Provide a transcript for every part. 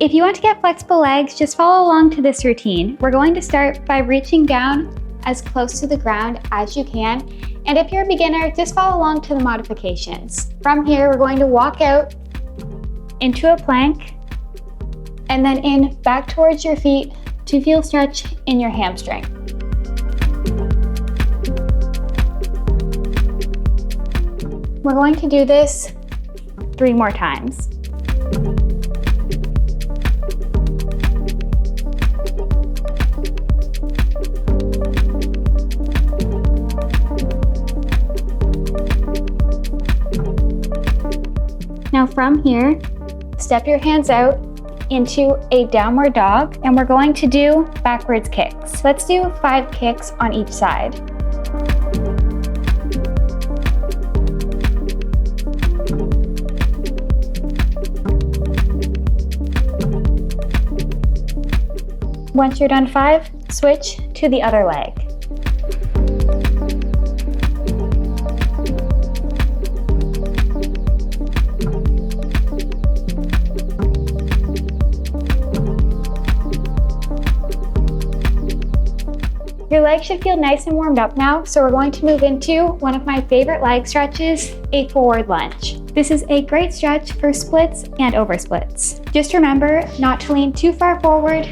If you want to get flexible legs, just follow along to this routine. We're going to start by reaching down as close to the ground as you can. And if you're a beginner, just follow along to the modifications. From here, we're going to walk out into a plank and then in back towards your feet to feel stretch in your hamstring. We're going to do this 3 more times. Now from here, step your hands out into a downward dog, and we're going to do backwards kicks. Let's do 5 kicks on each side. Once you're done 5, switch to the other leg. Your legs should feel nice and warmed up now, so we're going to move into one of my favorite leg stretches, a forward lunge. This is a great stretch for splits and over splits. Just remember not to lean too far forward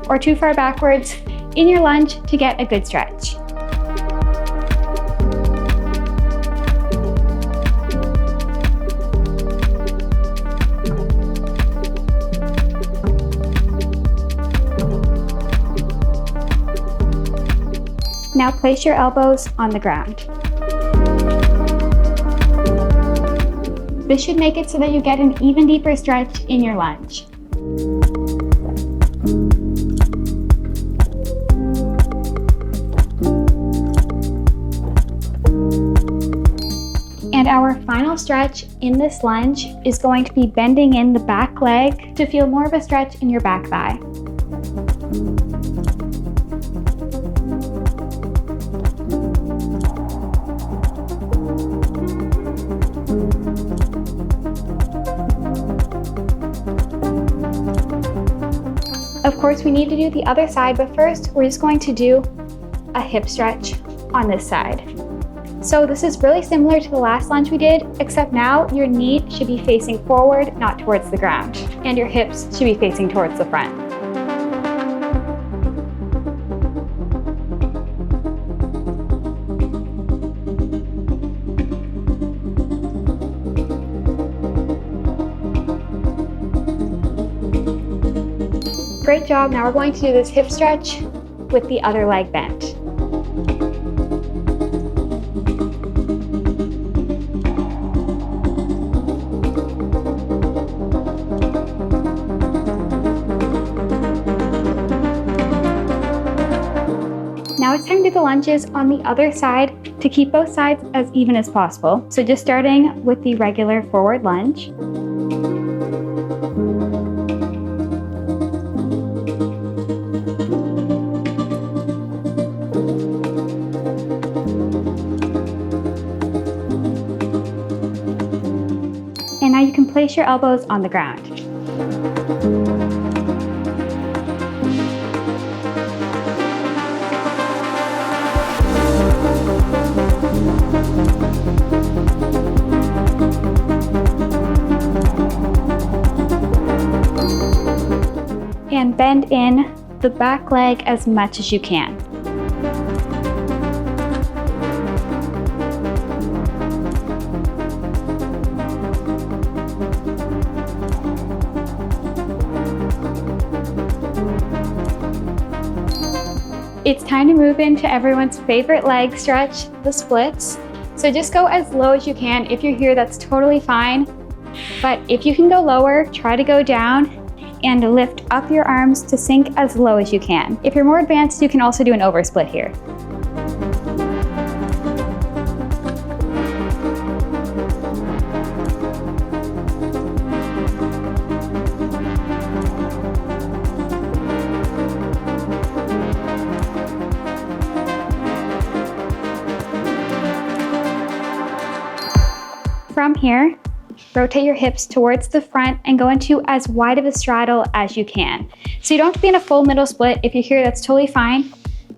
or too far backwards in your lunge to get a good stretch. Now place your elbows on the ground. This should make it so that you get an even deeper stretch in your lunge. And our final stretch in this lunge is going to be bending in the back leg to feel more of a stretch in your back thigh. Of course, we need to do the other side, but first we're just going to do a hip stretch on this side. So this is really similar to the last lunge we did, except now your knee should be facing forward, not towards the ground, and your hips should be facing towards the front. Great job. Now we're going to do this hip stretch with the other leg bent. Now it's time to do the lunges on the other side to keep both sides as even as possible. So just starting with the regular forward lunge. And now you can place your elbows on the ground. And bend in the back leg as much as you can. It's time to move into everyone's favorite leg stretch, the splits. So just go as low as you can. If you're here, that's totally fine. But if you can go lower, try to go down and lift up your arms to sink as low as you can. If you're more advanced, you can also do an oversplit here. From here, rotate your hips towards the front and go into as wide of a straddle as you can. So you don't have to be in a full middle split. If you're here, that's totally fine.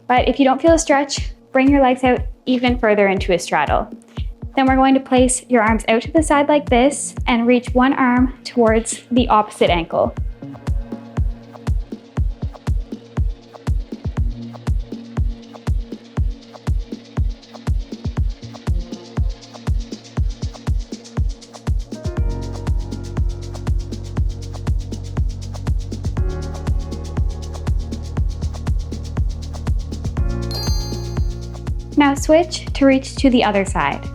But if you don't feel a stretch, bring your legs out even further into a straddle. Then we're going to place your arms out to the side like this and reach one arm towards the opposite ankle. Now switch to reach to the other side.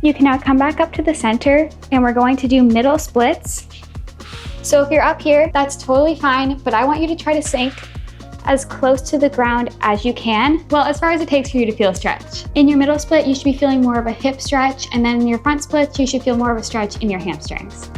You can now come back up to the center and we're going to do middle splits. So if you're up here, that's totally fine, but I want you to try to sink as close to the ground as you can. Well, as far as it takes for you to feel a stretch. In your middle split, you should be feeling more of a hip stretch, and then in your front splits, you should feel more of a stretch in your hamstrings.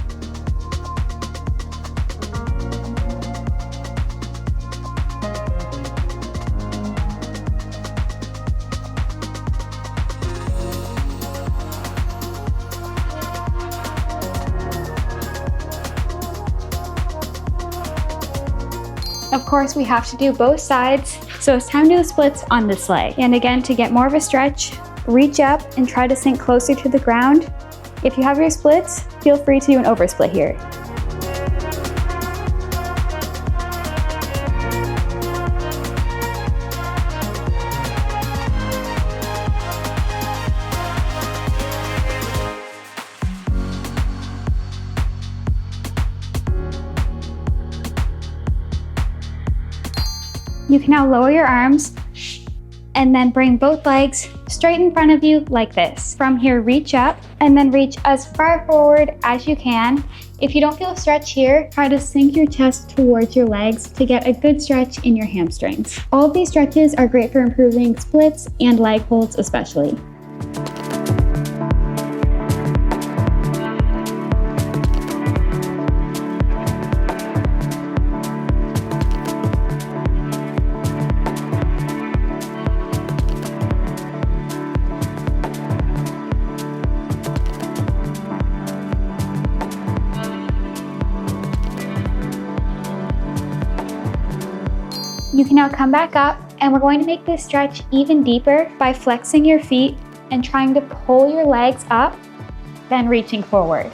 Of course, we have to do both sides, so it's time to do the splits on this leg. And again, to get more of a stretch, reach up and try to sink closer to the ground. If you have your splits, feel free to do an oversplit here. You can now lower your arms and then bring both legs straight in front of you like this. From here, reach up and then reach as far forward as you can. If you don't feel a stretch here, try to sink your chest towards your legs to get a good stretch in your hamstrings. All of these stretches are great for improving splits and leg holds especially. You can now come back up and we're going to make this stretch even deeper by flexing your feet and trying to pull your legs up, then reaching forward.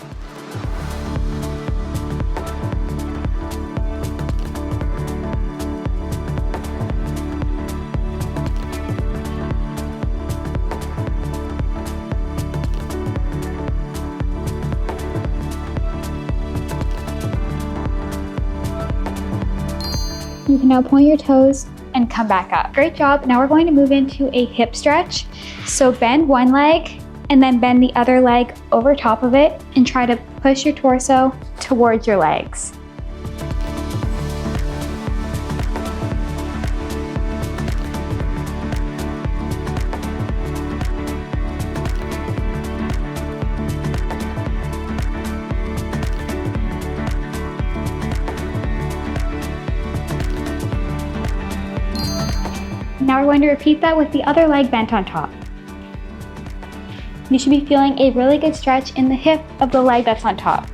You can now point your toes and come back up. Great job. Now we're going to move into a hip stretch. So bend one leg and then bend the other leg over top of it and try to push your torso towards your legs. Now we're going to repeat that with the other leg bent on top. You should be feeling a really good stretch in the hip of the leg that's on top.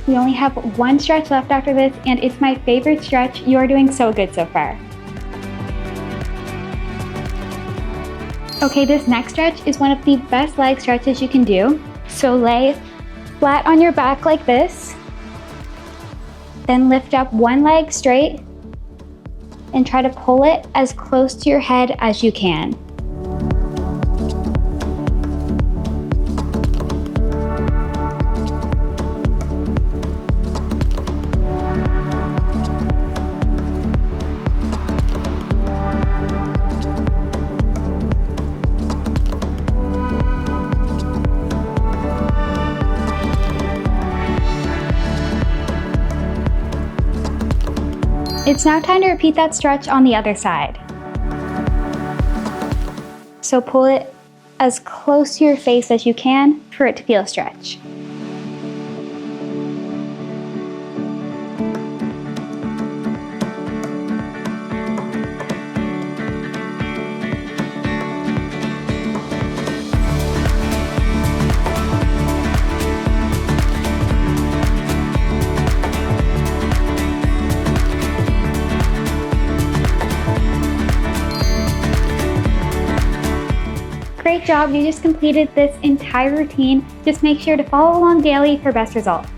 We only have one stretch left after this, and it's my favorite stretch. You are doing so good so far. Okay, this next stretch is one of the best leg stretches you can do. So lay flat on your back like this, then lift up one leg straight and try to pull it as close to your head as you can. It's now time to repeat that stretch on the other side. So pull it as close to your face as you can for it to feel a stretch. Great job, you just completed this entire routine. Just make sure to follow along daily for best results.